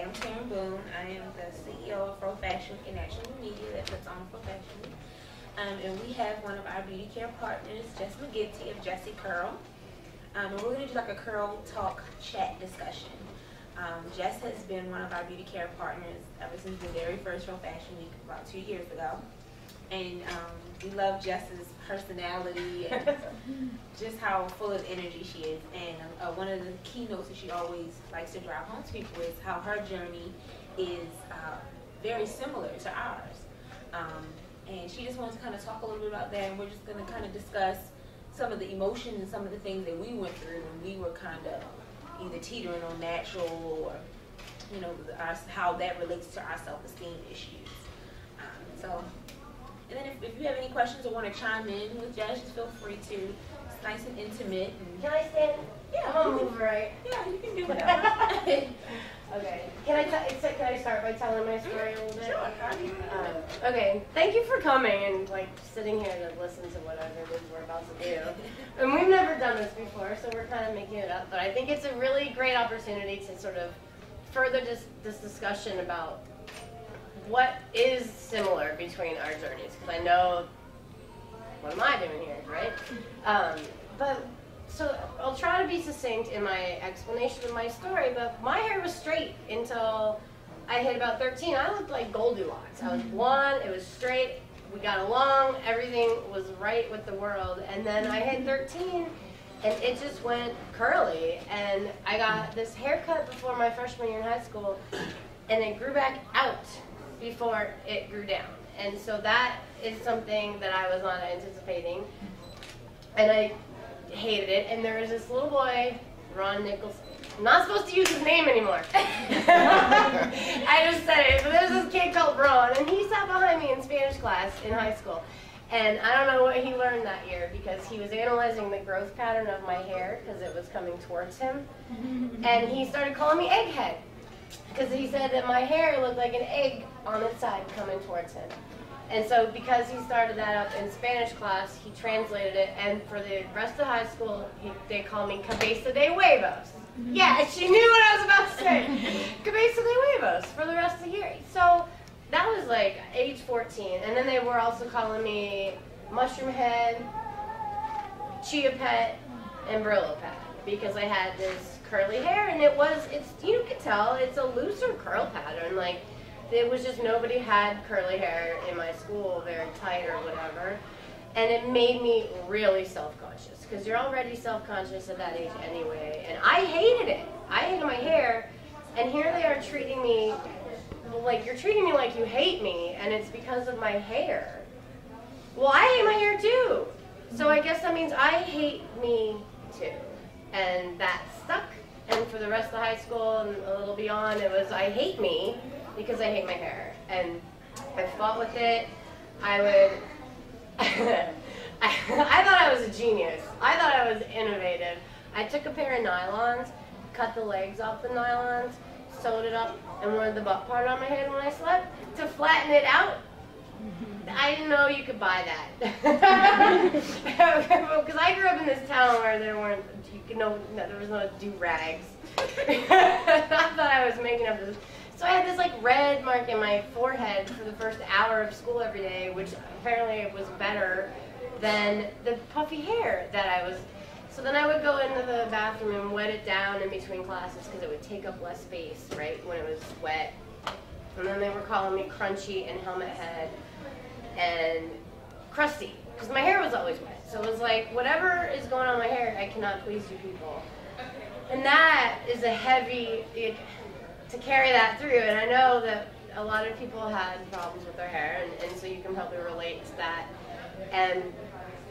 I'm Karen Boone. I am the CEO of Fro Fashion and National Media that puts on Fro Fashion. And we have one of our beauty care partners, Jess McGinty of Jessicurl. And we're going to do like a curl talk chat discussion. Jess has been one of our beauty care partners ever since the very first Fro Fashion Week about 2 years ago. And we love Jess's personality and just how full of energy she is. And one of the keynotes that she always likes to drive home to people is how her journey is very similar to ours. And she just wants to kind of talk a little bit about that, and we're just going to kind of discuss some of the emotions and some of the things that we went through when we were kind of either teetering on natural or, you know, how that relates to our self-esteem issues. And then if you have any questions or want to chime in with Jess, just feel free to. It's nice and intimate. And can I stand? Yeah. I'm gonna move right. Yeah, you can do whatever. Okay. Can I start by telling my story a little bit? Sure. Okay. Thank you for coming and like sitting here to listen to whatever it is we're about to do. And we've never done this before, so we're kind of making it up. But I think it's a really great opportunity to sort of further this discussion about what is similar between our journeys, because I know, what am I doing here, right? So I'll try to be succinct in my explanation of my story, but my hair was straight until I hit about 13. I looked like Goldilocks. I was blonde, it was straight, we got along, everything was right with the world, and then I hit 13, and it just went curly, and I got this haircut before my freshman year in high school, and it grew back out before it grew down. And so that is something that I was not anticipating. And I hated it. And there was this little boy, Ron Nichols. I'm not supposed to use his name anymore. I just said it. But there's this kid called Ron, and he sat behind me in Spanish class in high school. And I don't know what he learned that year, because he was analyzing the growth pattern of my hair because it was coming towards him. And he started calling me Egghead, because he said that my hair looked like an egg on its side coming towards him. And so because he started that up in Spanish class, he translated it, and for the rest of high school, they call me Cabeza de Huevos. Yeah, she knew what I was about to say. Cabeza de Huevos for the rest of the year. So that was like age 14. And then they were also calling me Mushroom Head, Chia Pet, and Brillo Pet, because I had this curly hair, and you can tell it's a looser curl pattern. Like, it was just nobody had curly hair in my school, very tight or whatever, and it made me really self-conscious, because you're already self-conscious at that age anyway, and I hated it. I hated my hair, and here they are treating me like, you're treating me like you hate me, and it's because of my hair. Well, I hate my hair too, so I guess that means I hate me too. And that stuck, and for the rest of high school and a little beyond, it was I hate me because I hate my hair. And I fought with it. I thought I was a genius. I thought I was innovative. I took a pair of nylons, cut the legs off the nylons, sewed it up, and wanted the butt part on my head when I slept to flatten it out. I didn't know you could buy that. Because I grew up in this town where there was no do-rags. I thought I was making up this. So I had this like red mark in my forehead for the first hour of school every day, which apparently was better than the puffy hair that I was. So then I would go into the bathroom and wet it down in between classes, because it would take up less space, right, when it was wet. And then they were calling me Crunchy and Helmet Head and Crusty, because my hair was always wet. So it was like, whatever is going on in my hair, I cannot please you people. And that is a heavy, to carry that through. And I know that a lot of people had problems with their hair, and so you can probably relate to that. And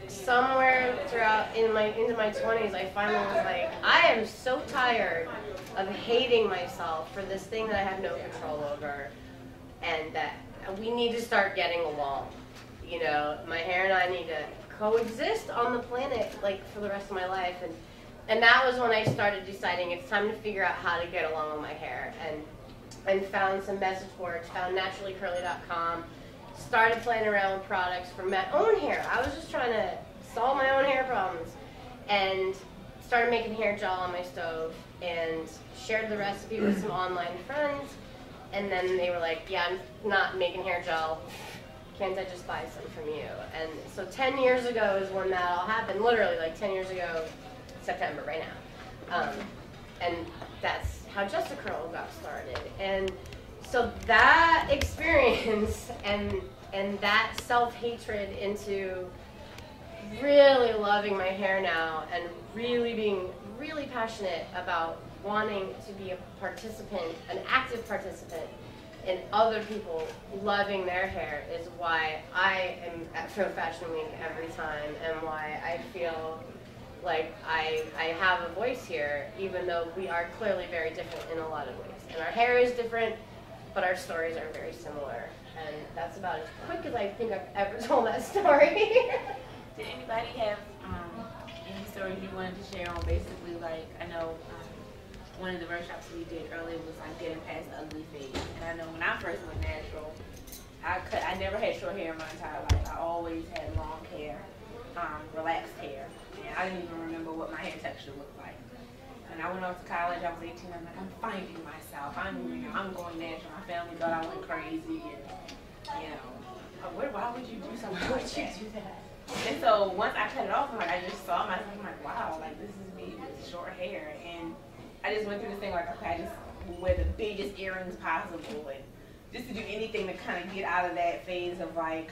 somewhere throughout into my 20s, I finally was like, I am so tired of hating myself for this thing that I have no control over, and that we need to start getting along. You know, my hair and I need to coexist on the planet, like, for the rest of my life. And that was when I started deciding it's time to figure out how to get along with my hair, and found some message boards, found naturallycurly.com, started playing around with products for my own hair. I was just trying to solve my own hair problems, and started making hair gel on my stove and shared the recipe with some online friends. And then they were like, yeah, I'm not making hair gel. Can't I just buy some from you? And so 10 years ago is when that all happened. Literally, like 10 years ago, September, right now. And that's how Jessicurl got started. And so that experience and that self-hatred into really loving my hair now and really being really passionate about wanting to be a participant, an active participant in other people loving their hair is why I am at Pro Fashion Week every time, and why I feel like I have a voice here, even though we are clearly very different in a lot of ways. And our hair is different, but our stories are very similar. And that's about as quick as I think I've ever told that story. Did anybody have any stories you wanted to share on basically, like, I know one of the workshops we did earlier was like getting past the ugly phase. And I know when I first went natural, I never had short hair in my entire life. I always had long hair, relaxed hair. And I didn't even remember what my hair texture looked like. And I went off to college, I was 18, I'm like, I'm finding myself. I'm going natural. My family thought I went crazy. And, you know, why would you do something like that? And so once I cut it off, I just saw myself, I'm like, wow, like this is me with short hair. And I just went through this thing like, okay, I just wear the biggest earrings possible, and just to do anything to kind of get out of that phase of like,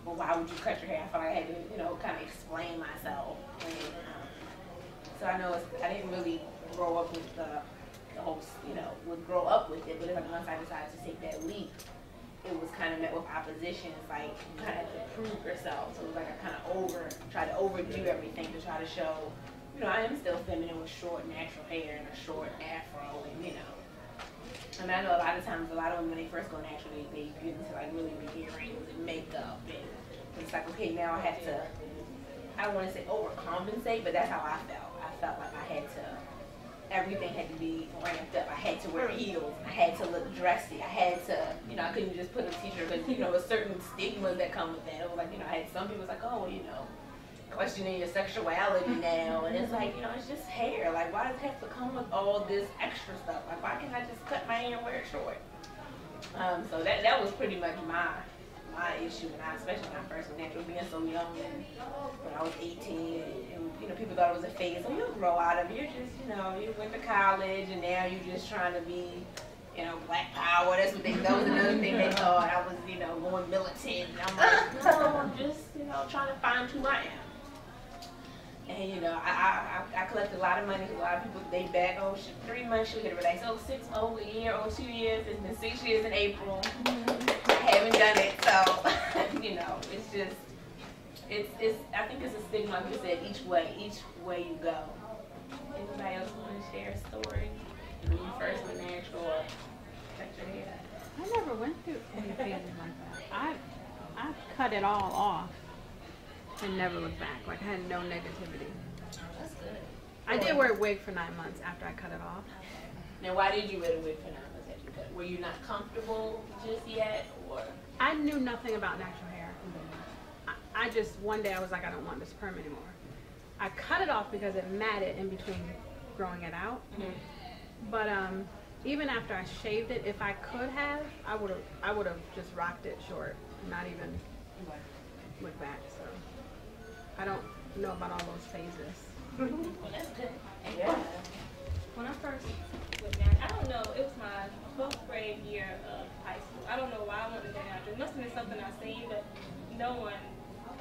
well, why would you cut your hair? I felt like I had to, you know, kind of explain myself. And, so I know I didn't really grow up with the whole, you know, grow up with it, but it's like once I decided to take that leap, it was kind of met with opposition. It's like you kind of had to prove yourself. So it was like I kind of tried to overdo everything to try to show, you know, I am still feminine with short natural hair and a short afro, and you know. I mean, I know a lot of times, a lot of women when they first go natural, they get into like really big earrings and makeup, and it's like, okay, now I have to, I don't want to say overcompensate, but that's how I felt. I felt like I had to, everything had to be ramped up. I had to wear heels. I had to look dressy. I had to, you know, I couldn't just put a t-shirt, because, you know, a certain stigmas that come with that. It was like, you know, I had some people was like, oh, well, you know, questioning your sexuality now, and it's like, you know, it's just hair. Like, why does it have to come with all this extra stuff? Like, why can't I just cut my hair and wear it short? So that was pretty much my issue, and especially when I first went natural, being so young, and when I was 18, and you know, people thought it was a phase. So you'll grow out of it. You're just, you know, you went to college, and now you're just trying to be, you know, black power. That was another thing they thought. I was, you know, going militant. And I'm like, no, I'm just, you know, trying to find who I am. And, you know, I collected a lot of money, because a lot of people, they back, oh, 3 months, she'll get it relaxed. Oh, 6, oh, a year, oh, 2 years. It's been 6 years in April. I haven't done it. So, you know, it's just, it's. I think it's a stigma, like you said, each way you go. Anybody else want to share a story? When you first went natural or cut your hair? I never went through any phases like that. I cut it all off and never looked back. Like, I had no negativity. That's good. I did wear a wig for 9 months after I cut it off. Now, why did you wear a wig for 9 months after you cut it? Were you not comfortable just yet, or? I knew nothing about natural hair. I just, one day I was like, I don't want this perm anymore. I cut it off because it matted in between growing it out. But even after I shaved it, if I could have, I would have just rocked it short, not even looked back. So I don't know about all those phases. Well, that's good. Yeah. When I first went natural, I don't know, it was my 12th grade year of high school. I don't know why I wanted to go natural. It must have been something I seen, but no one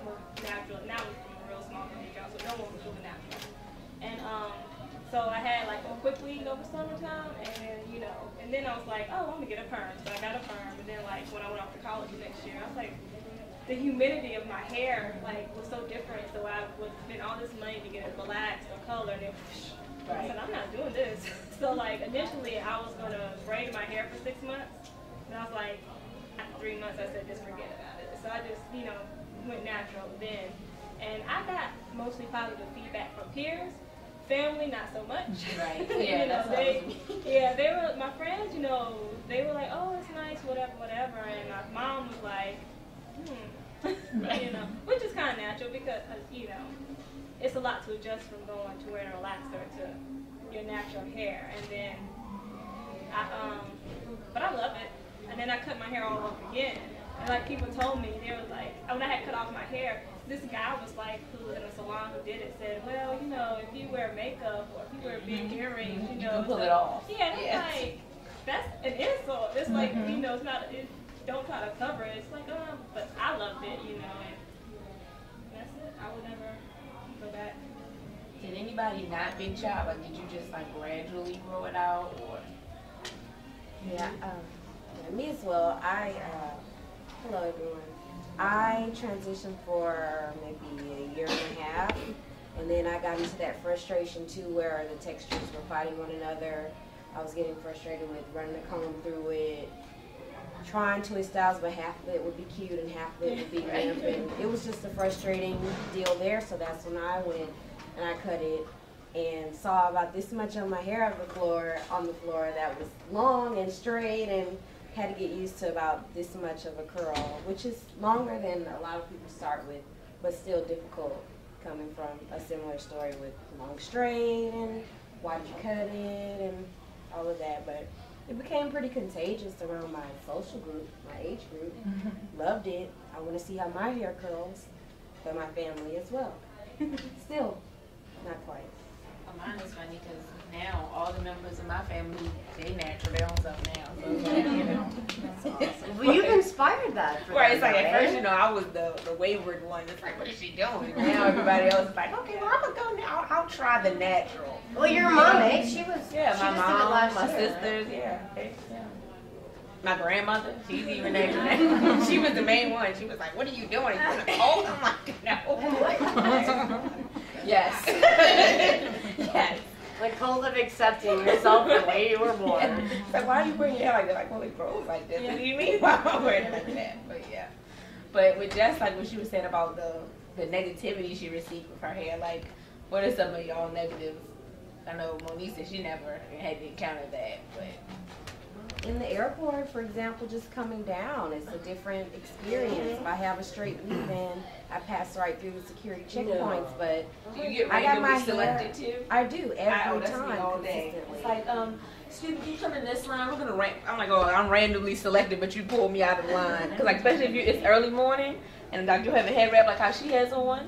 was natural. Now it's from a real small community, so no one was doing natural. And so I had like a quick weed over summertime, and you know, and then I was like, oh, I'm gonna get a perm. So I got a perm, and then like when I went off to college the next year, I was like, the humidity of my hair like was so different. So I would spend all this money to get it relaxed or color, and then I said, I'm not doing this. So like initially I was gonna braid my hair for 6 months, and I was like, after 3 months I said, just forget about it. So I just, you know, went natural then, and I got mostly positive feedback from peers. Family, not so much. Right. Yeah, you know, they were my friends. You know, they were like, "Oh, it's nice, whatever." And my mom was like, you know, which is kind of natural because you know, it's a lot to adjust from going to wearing a relaxer to your natural hair. And then but I love it. And then I cut my hair all off again. And like people told me, they were like, when I had cut off my hair, this guy was like, who was in a salon who did it, said, well, you know, if you wear makeup or if you wear big earrings, you know, you can pull it off. Yeah, and it's like, that's an insult. It's like, you know, it's not, don't try to cover it. It's like, but I loved it, you know, and that's it. I would never go back. Did anybody not big chop, or did you just like gradually grow it out, or? Yeah, me as well. Hello everyone. I transitioned for maybe a year and a half, and then I got into that frustration too where the textures were fighting one another. I was getting frustrated with running the comb through it, trying twist styles, but half of it would be cute and half of it would be limp, and it was just a frustrating deal there, so that's when I went and I cut it and saw about this much of my hair on the floor that was long and straight, and had to get used to about this much of a curl, which is longer than a lot of people start with, but still difficult coming from a similar story with long straight and why did you cut it and all of that. But it became pretty contagious around my social group, my age group. Loved it. I want to see how my hair curls, but my family as well. Still not quite. Mine is funny because now all the members of my family, they natural their own stuff now. So it's like, you know, That's awesome. Well, you've inspired that for right, them, it's like right? at first, you know, I was the wayward one. It's like, what is she doing? Now everybody else is like, okay, well, I'm gonna go now. I'll try the natural. Well, your mom, eh? She was. Yeah, she my just did it mom, last my year. sisters, yeah. My grandmother, she's even natural. She was the main one. She was like, what are you doing? Are you in the cold? I'm like, no. Yes. Yes. The cold of accepting yourself the way you were born. So why do you bring your hair like that? Like, well, it grows like this. What do you mean why I'm wearing it like that? But yeah. But with just like what she was saying about the negativity she received with her hair, like, what are some of y'all negatives? I know Monique said she never had to encounter that, but. In the airport, for example, just coming down, it's a different experience. If I have a straight leave-in, I pass right through the security checkpoints, but Do you get I got my randomly selected too? I do every that's me time all day. consistently. It's like, excuse me, can you come in this line? We're gonna I'm like, oh, I'm randomly selected, but you pulled me out of the line. Cause like, especially if it's early morning and like you have a head wrap like how she has on.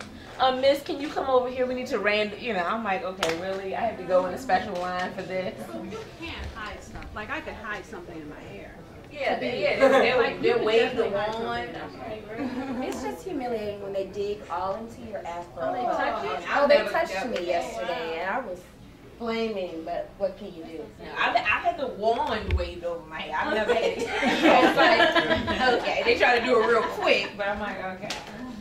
Miss, can you come over here? We need to you know, I'm like, okay, really? I have to go in a special line for this? You can't hide stuff. Like I could hide something in my hair. Yeah, they'll wave the hide something wand. in my hair. It's just humiliating when they dig all into your afro. Oh, they touch you? Oh, they touched me yesterday, and I was flaming, but what can you do? I've had the wand waved over my head. I've never had it. It's like, okay, they try to do it real quick, but I'm like, okay.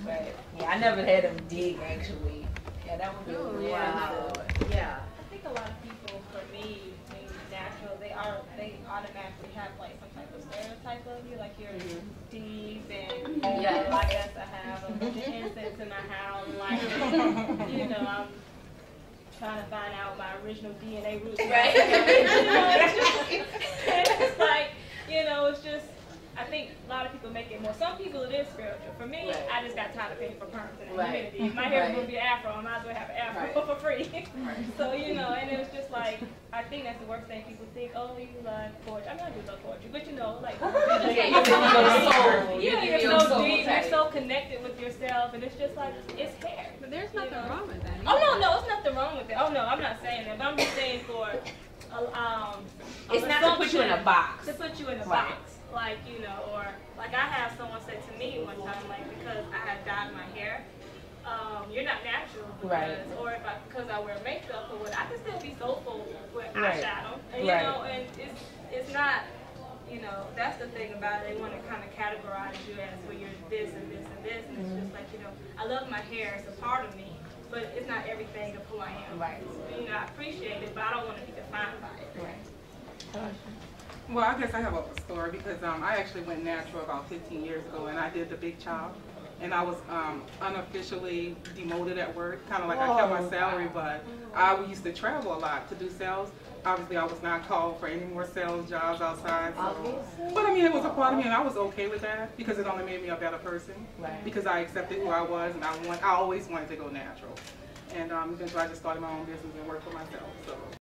But yeah, I never had them dig actually. Yeah, that would be really Wow. Yeah. I think a lot of people, for me, being natural, they automatically have like some type of stereotype of you, like you're deep and Yes. I guess I have a bunch of incense in my house, like you know, I'm trying to find out my original DNA roots. Right. You know, it's like, you know, it's just. I think a lot of people make it more. Some people it is spiritual. For me, Right. I just got tired of paying for perms and Right. humidity. If my hair Right. was going to be an afro, I might as well have an afro for free. So, you know, and it was just like, I think that's the worst thing. People think, oh, you love poetry. I mean, I do love poetry, but you know, like, you're so deep, you're so connected with yourself, and it's just like, it's hair. But there's nothing wrong with that. Oh, no, it's nothing wrong with it. Oh, no, I'm not saying that, but I'm just saying for, It's not to put you in a box. to put you in a Right. box, like, you know, or like I have someone say to me one time, like, because I had dyed my hair, you're not natural, because, Right. or because I wear makeup or what, I can still be soulful with Right. eyeshadow, and you Right. know, and it's not, you know, that's the thing about it. They want to kind of categorize you as, well, you're this and this and this, and it's just like, you know, I love my hair, it's a part of me, but it's not everything of who I am. Right. You know, I appreciate it, but I don't want to be defined by it. Right. Well, I guess I have a story because I actually went natural about 15 years ago, and I did the big chop, and I was unofficially demoted at work. Kind of like I kept my salary, but I used to travel a lot to do sales. Obviously, I was not called for any more sales jobs outside. So. But I mean, it was a part of me, and I was okay with that because it only made me a better person. Right. Because I accepted who I was, and I always wanted to go natural. and eventually I just started my own business and worked for myself. So.